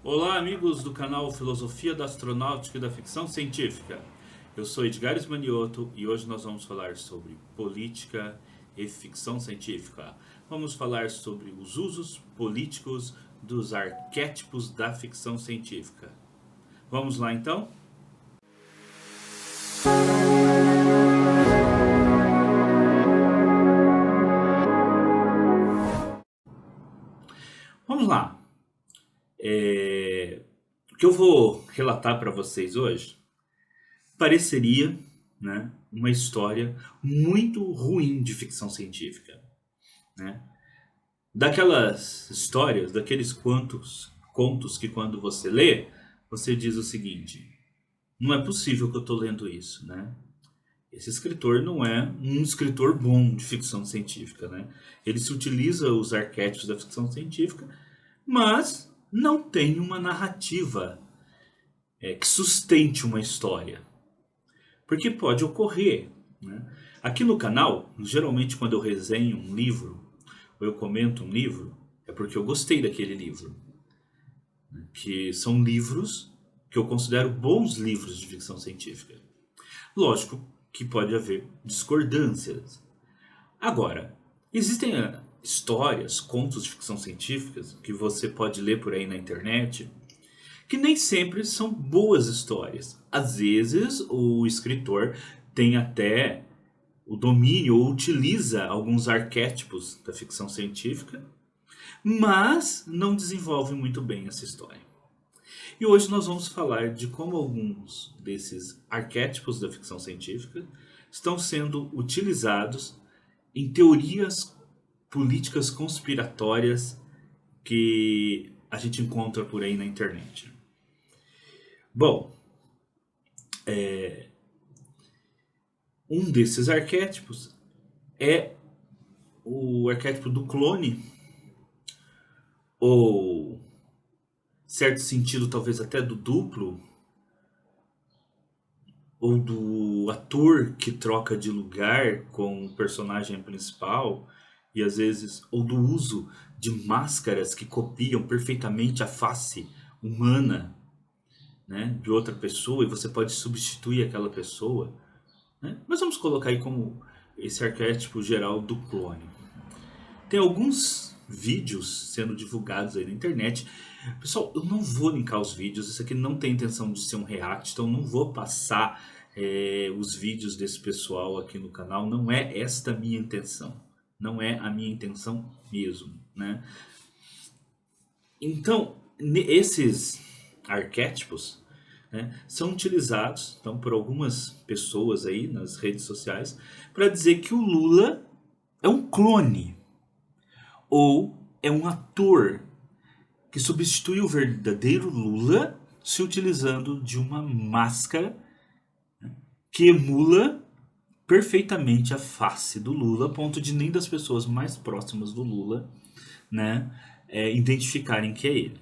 Olá, amigos do canal Filosofia da Astronáutica e da Ficção Científica. Eu sou Edgares Manioto e hoje nós vamos falar sobre política e ficção científica. Vamos falar sobre os usos políticos dos arquétipos da ficção científica. Vamos lá então? Vamos lá. O que eu vou relatar para vocês hoje pareceria, né, uma história muito ruim de ficção científica, né? Daquelas histórias, daqueles contos que quando você lê, você diz o seguinte: não é possível que eu estou lendo isso, né? Esse escritor não é um escritor bom de ficção científica, né? Ele se utiliza os arquétipos da ficção científica, mas não tem uma narrativa que sustente uma história. Porque pode ocorrer, né? Aqui no canal, geralmente quando eu resenho um livro, ou eu comento um livro, é porque eu gostei daquele livro. Que são livros que eu considero bons livros de ficção científica. Lógico que pode haver discordâncias. Agora, existem histórias, contos de ficção científica que você pode ler por aí na internet, que nem sempre são boas histórias. Às vezes o escritor tem até o domínio ou utiliza alguns arquétipos da ficção científica, mas não desenvolve muito bem essa história. E hoje nós vamos falar de como alguns desses arquétipos da ficção científica estão sendo utilizados em teorias políticas conspiratórias que a gente encontra por aí na internet. Bom, um desses arquétipos é o arquétipo do clone, ou, certo sentido, talvez até do duplo, ou do ator que troca de lugar com o personagem principal, e às vezes, ou do uso de máscaras que copiam perfeitamente a face humana, né, de outra pessoa, e você pode substituir aquela pessoa, né? Mas vamos colocar aí como esse arquétipo geral do clone. Tem alguns vídeos sendo divulgados aí na internet. Pessoal, eu não vou linkar os vídeos, isso aqui não tem intenção de ser um react, então não vou passar os vídeos desse pessoal aqui no canal, não é esta a minha intenção. Não é a minha intenção mesmo, né? Então, esses arquétipos, né, são utilizados então, por algumas pessoas aí nas redes sociais para dizer que o Lula é um clone ou é um ator que substitui o verdadeiro Lula se utilizando de uma máscara, né, que emula perfeitamente a face do Lula, a ponto de nem das pessoas mais próximas do Lula, né, identificarem que é ele.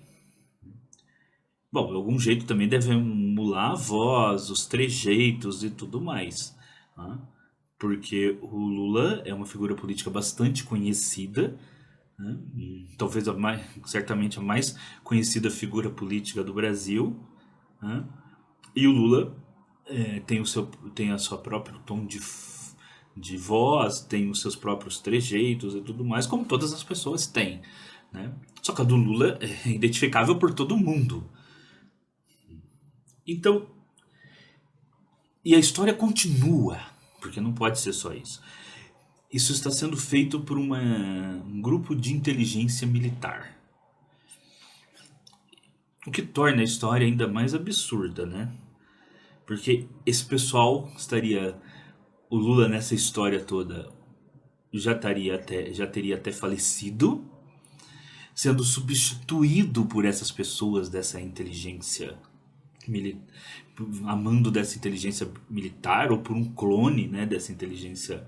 Bom, de algum jeito também deve emular a voz, os trejeitos e tudo mais, né? Porque o Lula é uma figura política bastante conhecida, né? Talvez certamente a mais conhecida figura política do Brasil, né? E o Lula tem a sua próprio tom de voz, tem os seus próprios trejeitos e tudo mais, como todas as pessoas têm, né? Só que a do Lula é identificável por todo mundo. Então, e a história continua, porque não pode ser só isso. Isso está sendo feito por um grupo de inteligência militar. O que torna a história ainda mais absurda, né? Porque esse pessoal estaria. O Lula nessa história toda já teria até falecido, sendo substituído por essas pessoas dessa inteligência amando dessa inteligência militar, ou por um clone, né, dessa inteligência,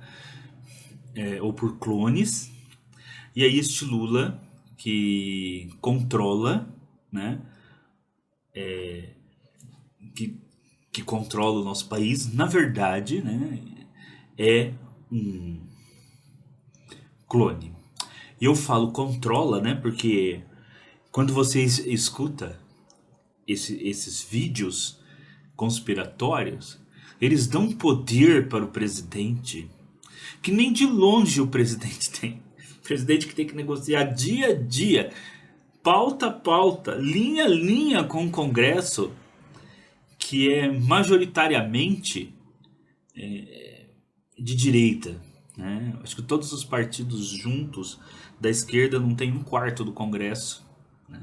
ou por clones. E aí este Lula que controla, né, que controla o nosso país, na verdade, né, é um clone. E eu falo controla, né, porque quando você escuta esses vídeos conspiratórios, eles dão poder para o presidente que nem de longe o presidente tem. O presidente que tem que negociar dia a dia, pauta a pauta, linha a linha com o Congresso, que é majoritariamente de direita, né? Acho que todos os partidos juntos da esquerda não tem um quarto do Congresso, né?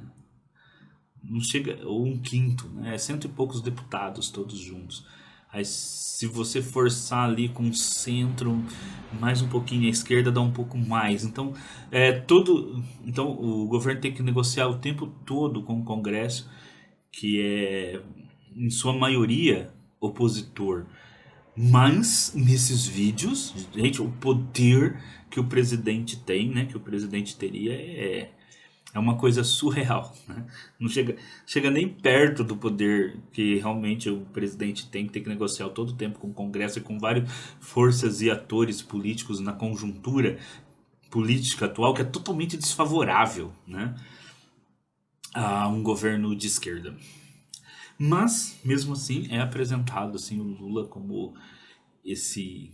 Não chega, ou um quinto, né? É cento e poucos deputados todos juntos. Aí se você forçar ali com o centro, mais um pouquinho à esquerda, dá um pouco mais. Então, então o governo tem que negociar o tempo todo com o Congresso, que é em sua maioria opositor. Mas nesses vídeos, gente, o poder que o presidente tem, né, que o presidente teria é uma coisa surreal, né? Não chega nem perto do poder que realmente o presidente tem, que tem que negociar todo o tempo com o Congresso e com várias forças e atores políticos na conjuntura política atual, que é totalmente desfavorável, né, a um governo de esquerda. Mas, mesmo assim, é apresentado assim, o Lula como esse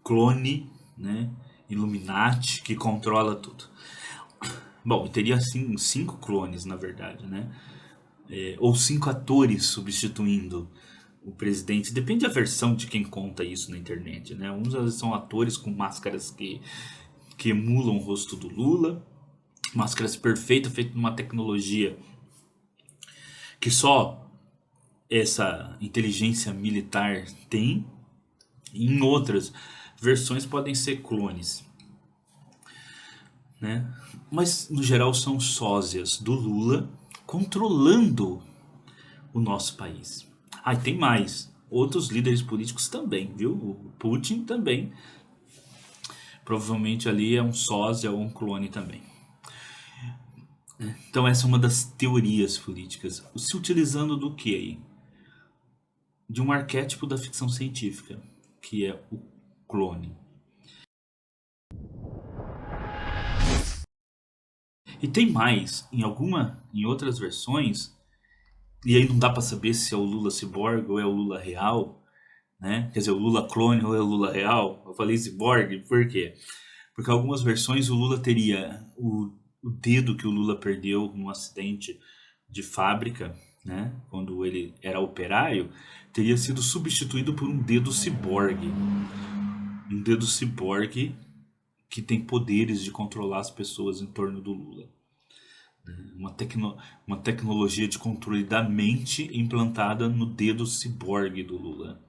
clone, né, Illuminati, que controla tudo. Bom, teria assim 5 clones, na verdade, né? Ou 5 atores substituindo o presidente. Depende da versão de quem conta isso na internet, né? Uns são atores com máscaras que emulam o rosto do Lula, máscaras perfeitas, feitas numa tecnologia que só essa inteligência militar tem. Em outras versões podem ser clones, né? Mas no geral são sósias do Lula controlando o nosso país. E tem mais. Outros líderes políticos também, viu? O Putin também. Provavelmente ali é um sósia ou um clone também. Então essa é uma das teorias políticas. Se utilizando do que aí? De um arquétipo da ficção científica, que é o clone. E tem mais, em outras versões, e aí não dá para saber se é o Lula ciborgue ou é o Lula real, né? Quer dizer, o Lula clone ou é o Lula real. Eu falei ciborgue, por quê? Porque em algumas versões o Lula teria o dedo que o Lula perdeu num acidente de fábrica, né? Quando ele era operário, teria sido substituído por um dedo ciborgue. Um dedo ciborgue que tem poderes de controlar as pessoas em torno do Lula. Uma tecnologia de controle da mente implantada no dedo ciborgue do Lula,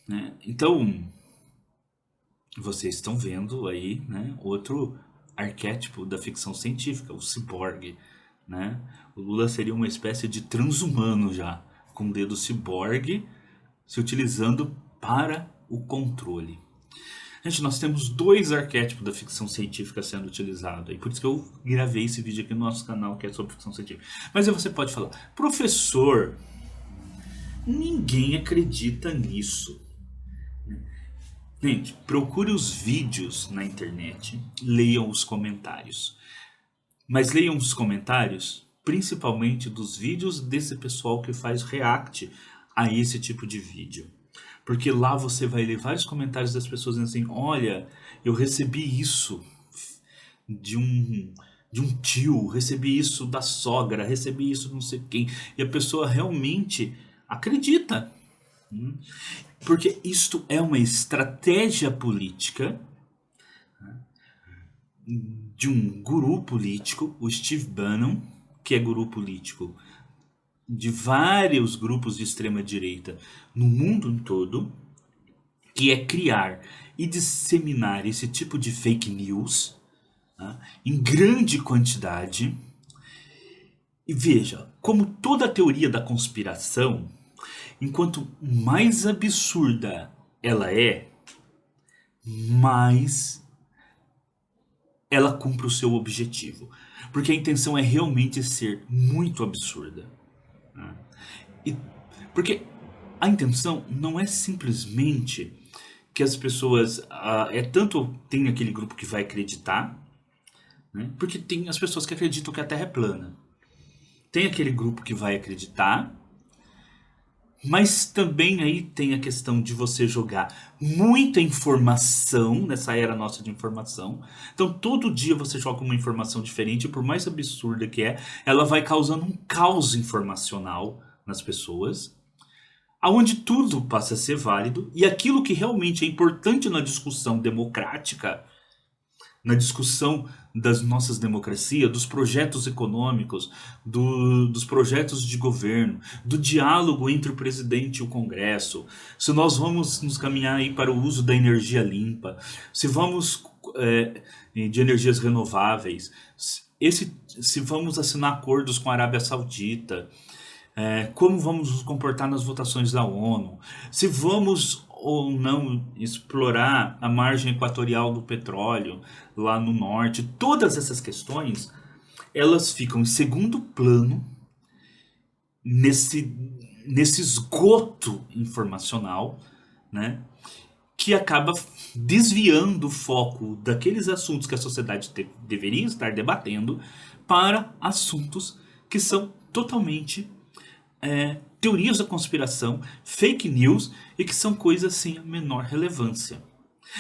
né? Então, vocês estão vendo aí, né, outro arquétipo da ficção científica, o ciborgue, né? O Lula seria uma espécie de transhumano já, com dedo ciborgue se utilizando para o controle. Gente, nós temos 2 arquétipos da ficção científica sendo utilizados. E por isso que eu gravei esse vídeo aqui no nosso canal, que é sobre ficção científica. Mas aí você pode falar, professor, ninguém acredita nisso. Gente, procure os vídeos na internet, leiam os comentários. Mas leiam os comentários, principalmente dos vídeos desse pessoal que faz react a esse tipo de vídeo. Porque lá você vai ler vários comentários das pessoas dizendo assim, olha, eu recebi isso de um tio, recebi isso da sogra, recebi isso de não sei quem. E a pessoa realmente acredita. Porque isto é uma estratégia política de um guru político, o Steve Bannon, que é guru político de vários grupos de extrema direita no mundo todo, que é criar e disseminar esse tipo de fake news, tá, em grande quantidade. E veja, como toda teoria da conspiração, enquanto mais absurda ela é, mais ela cumpre o seu objetivo. Porque a intenção é realmente ser muito absurda. E, porque a intenção não é simplesmente que as pessoas... tanto tem aquele grupo que vai acreditar, né? Porque tem as pessoas que acreditam que a Terra é plana. Tem aquele grupo que vai acreditar, mas também aí tem a questão de você jogar muita informação nessa era nossa de informação. Então todo dia você joga uma informação diferente, e por mais absurda que é, ela vai causando um caos informacional nas pessoas, aonde tudo passa a ser válido e aquilo que realmente é importante na discussão democrática, na discussão das nossas democracias, dos projetos econômicos, dos projetos de governo, do diálogo entre o presidente e o Congresso, se nós vamos nos caminhar aí para o uso da energia limpa, se vamos de energias renováveis, se vamos assinar acordos com a Arábia Saudita, como vamos nos comportar nas votações da ONU, se vamos ou não explorar a margem equatorial do petróleo lá no norte. Todas essas questões, elas ficam em segundo plano nesse esgoto informacional, né, que acaba desviando o foco daqueles assuntos que a sociedade deveria estar debatendo para assuntos que são totalmente teorias da conspiração, fake news, e que são coisas sem a menor relevância.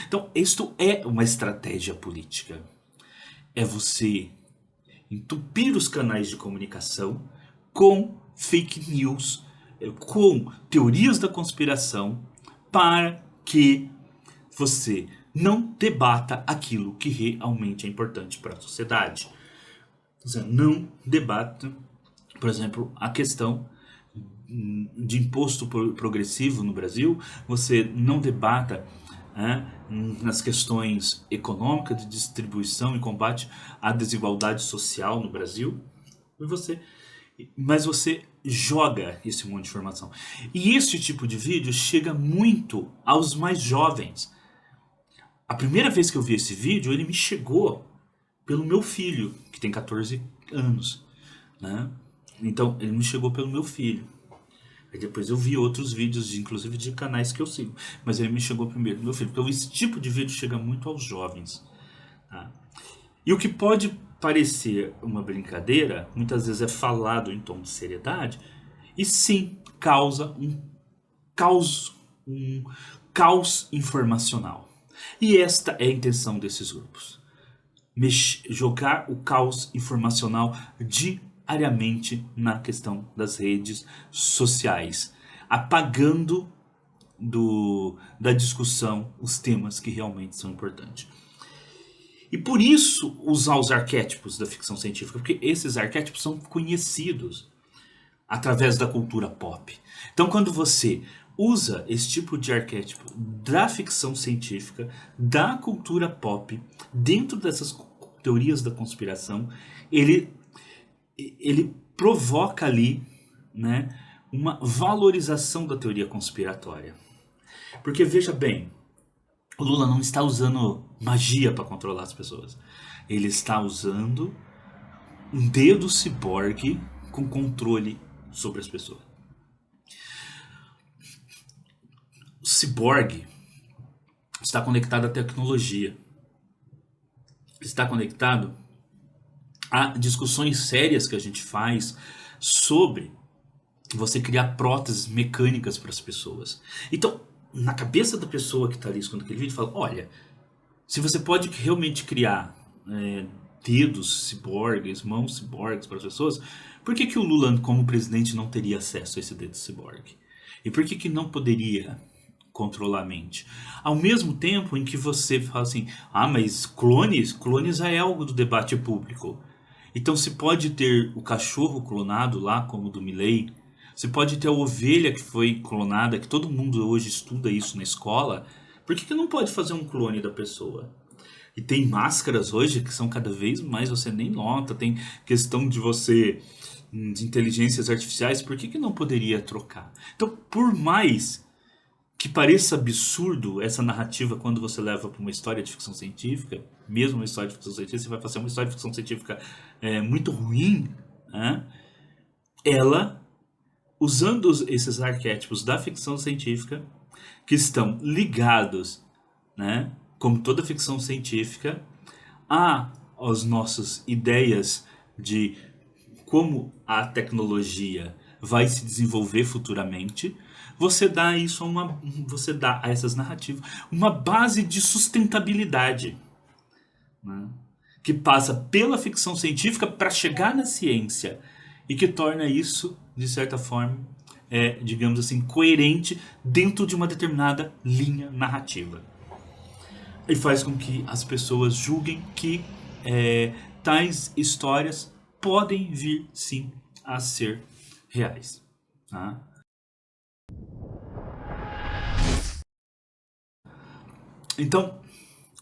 Então, isto é uma estratégia política. É você entupir os canais de comunicação com fake news, com teorias da conspiração, para que você não debata aquilo que realmente é importante para a sociedade. Você não debata, por exemplo, a questão de imposto progressivo no Brasil, você não debata nas questões econômicas, de distribuição e combate à desigualdade social no Brasil, mas você joga esse monte de informação. E esse tipo de vídeo chega muito aos mais jovens. A primeira vez que eu vi esse vídeo, ele me chegou pelo meu filho, que tem 14 anos. Né? Então, ele me chegou pelo meu filho. Aí depois eu vi outros vídeos, inclusive de canais que eu sigo. Mas ele me chegou primeiro do meu filho. Então esse tipo de vídeo chega muito aos jovens. Tá? E o que pode parecer uma brincadeira, muitas vezes é falado em tom de seriedade. E sim, causa um caos informacional. E esta é a intenção desses grupos. Jogar o caos informacional diariamente na questão das redes sociais, apagando da discussão os temas que realmente são importantes. E por isso usar os arquétipos da ficção científica, porque esses arquétipos são conhecidos através da cultura pop. Então quando você usa esse tipo de arquétipo da ficção científica, da cultura pop, dentro dessas teorias da conspiração, ele provoca ali, né, uma valorização da teoria conspiratória. Porque veja bem, o Lula não está usando magia para controlar as pessoas. Ele está usando um dedo ciborgue com controle sobre as pessoas. O ciborgue está conectado à tecnologia. Está conectado a discussões sérias que a gente faz sobre você criar próteses mecânicas para as pessoas. Então, na cabeça da pessoa que está ali escutando aquele vídeo, fala, olha, se você pode realmente criar dedos ciborgues, mãos ciborgues para as pessoas, por que o Lula, como presidente, não teria acesso a esse dedo ciborgue? E por que não poderia controlar a mente? Ao mesmo tempo em que você fala assim, mas clones já é algo do debate público. Então se pode ter o cachorro clonado lá, como o do Milei, você pode ter a ovelha que foi clonada, que todo mundo hoje estuda isso na escola, por que não pode fazer um clone da pessoa? E tem máscaras hoje que são cada vez mais, você nem nota, tem questão de inteligências artificiais, por que não poderia trocar? Então, por mais que pareça absurdo essa narrativa quando você leva para uma história de ficção científica, mesmo uma história de ficção científica, você vai fazer uma história de ficção científica muito ruim, né? Ela, usando esses arquétipos da ficção científica, que estão ligados, né, como toda ficção científica, a as nossas ideias de como a tecnologia vai se desenvolver futuramente, você dá você dá a essas narrativas uma base de sustentabilidade, né? Que passa pela ficção científica para chegar na ciência e que torna isso, de certa forma, digamos assim, coerente dentro de uma determinada linha narrativa. E faz com que as pessoas julguem que tais histórias podem vir sim a ser reais. Tá? Então,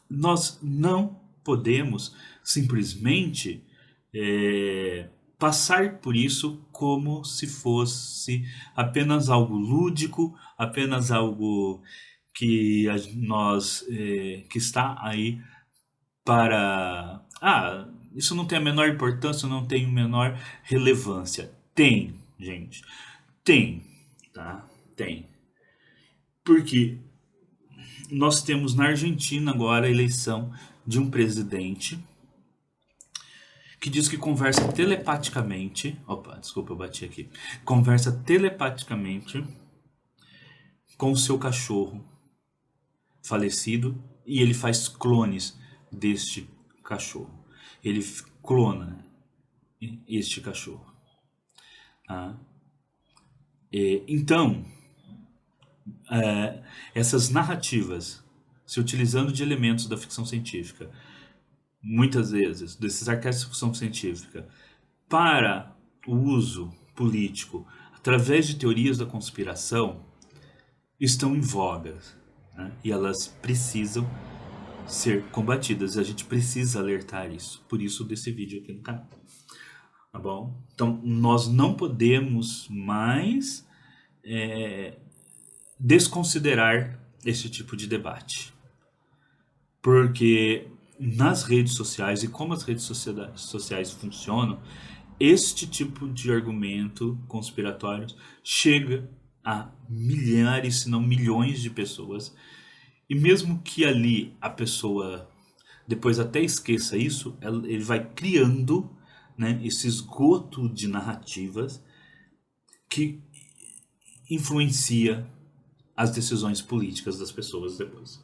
nós não podemos simplesmente passar por isso como se fosse apenas algo lúdico, apenas algo que que está aí para isso não tem a menor importância, não tem a menor relevância. Tem, gente, tem, tá? Tem. Porque nós temos na Argentina agora a eleição de um presidente que diz que conversa telepaticamente. Opa, desculpa, eu bati aqui. Conversa telepaticamente com o seu cachorro falecido e ele faz clones deste cachorro. Ele clona este cachorro. Tá? Então, essas narrativas, se utilizando de elementos da ficção científica, muitas vezes, desses arquétipos de ficção científica, para o uso político, através de teorias da conspiração, estão em voga, né? E elas precisam ser combatidas. A gente precisa alertar isso. Por isso desse vídeo aqui no canal. Tá bom? Então, nós não podemos mais desconsiderar esse tipo de debate. Porque nas redes sociais e como as redes sociais funcionam, este tipo de argumento conspiratório chega a milhares, se não milhões de pessoas. E mesmo que ali a pessoa depois até esqueça isso, ele vai criando, né, esse esgoto de narrativas que influencia as decisões políticas das pessoas depois.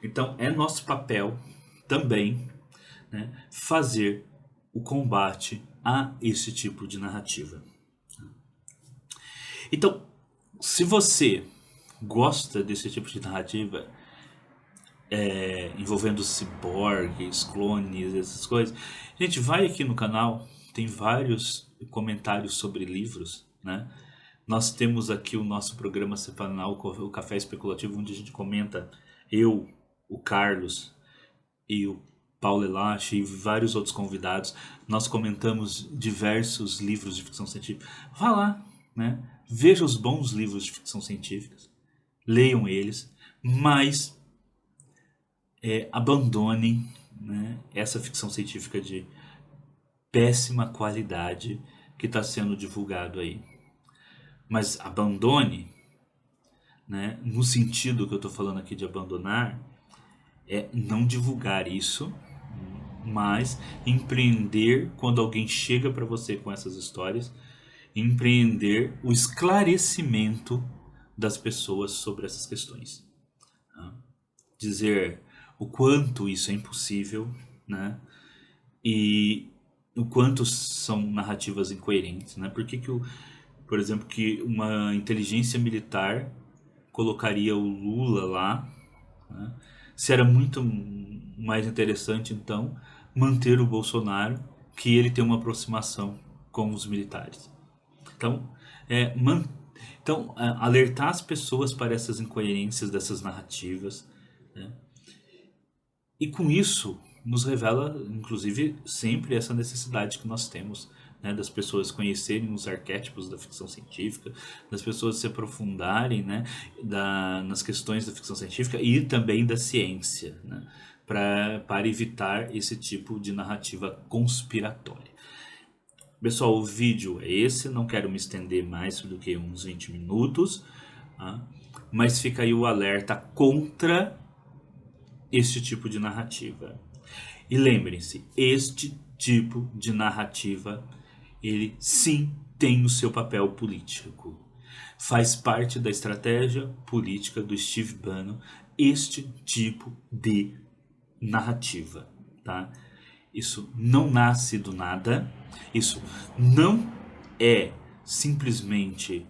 Então é nosso papel também, né, fazer o combate a esse tipo de narrativa. Então, se você gosta desse tipo de narrativa, envolvendo ciborgues, clones, essas coisas, gente, vai aqui no canal, tem vários comentários sobre livros, né? Nós temos aqui o nosso programa semanal, o Café Especulativo, onde a gente comenta, eu, o Carlos e o Paulo Elache e vários outros convidados, nós comentamos diversos livros de ficção científica. Vá lá, né? Veja os bons livros de ficção científica, leiam eles, mas abandonem, né, essa ficção científica de péssima qualidade que está sendo divulgado aí. Mas abandone, né, no sentido que eu estou falando aqui de abandonar, é não divulgar isso, mas empreender quando alguém chega para você com essas histórias, empreender o esclarecimento das pessoas sobre essas questões. Tá? Dizer o quanto isso é impossível, né? E o quanto são narrativas incoerentes, né? Por que por exemplo, que uma inteligência militar colocaria o Lula lá, né? Se era muito mais interessante, então, manter o Bolsonaro, que ele tem uma aproximação com os militares. Então, alertar as pessoas para essas incoerências dessas narrativas, né? E com isso, nos revela, inclusive, sempre essa necessidade que nós temos, né, das pessoas conhecerem os arquétipos da ficção científica, das pessoas se aprofundarem, né, nas questões da ficção científica e também da ciência, né, para evitar esse tipo de narrativa conspiratória. Pessoal, o vídeo é esse, não quero me estender mais do que uns 20 minutos, tá? Mas fica aí o alerta contra este tipo de narrativa. E lembrem-se, este tipo de narrativa, ele sim tem o seu papel político. Faz parte da estratégia política do Steve Bannon este tipo de narrativa, tá? Isso não nasce do nada, isso não é simplesmente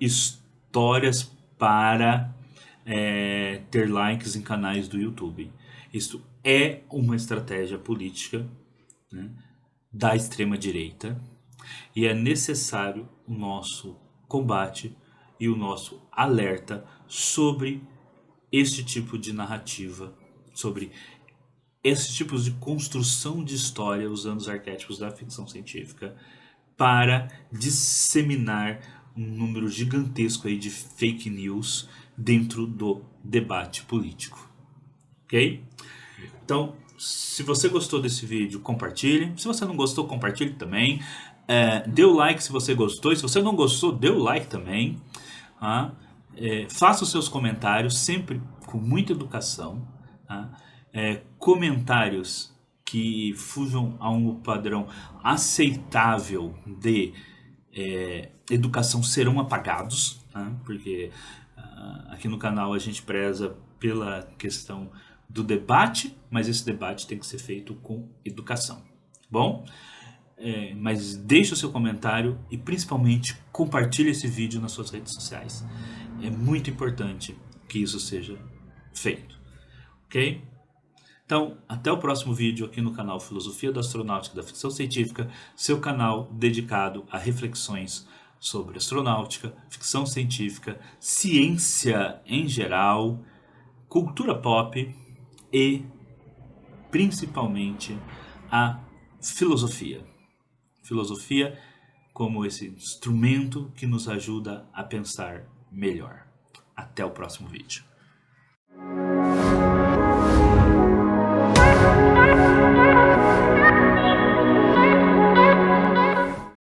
histórias para ter likes em canais do YouTube. Isso é uma estratégia política, né, da extrema-direita, e é necessário o nosso combate e o nosso alerta sobre este tipo de narrativa, sobre esses tipos de construção de história usando os arquétipos da ficção científica para disseminar um número gigantesco aí de fake news dentro do debate político. Ok? Então, se você gostou desse vídeo, compartilhe. Se você não gostou, compartilhe também. Dê o like se você gostou. E se você não gostou, dê o like também. Tá? Faça os seus comentários, sempre com muita educação. Tá? Comentários que fujam a um padrão aceitável de educação serão apagados, tá? Porque aqui no canal a gente preza pela questão do debate, mas esse debate tem que ser feito com educação. Bom? Mas deixe o seu comentário e principalmente compartilhe esse vídeo nas suas redes sociais. É muito importante que isso seja feito. Ok? Então, até o próximo vídeo aqui no canal Filosofia da Astronáutica e da Ficção Científica, seu canal dedicado a reflexões sobre astronáutica, ficção científica, ciência em geral, cultura pop e, principalmente, a filosofia. Filosofia como esse instrumento que nos ajuda a pensar melhor. Até o próximo vídeo.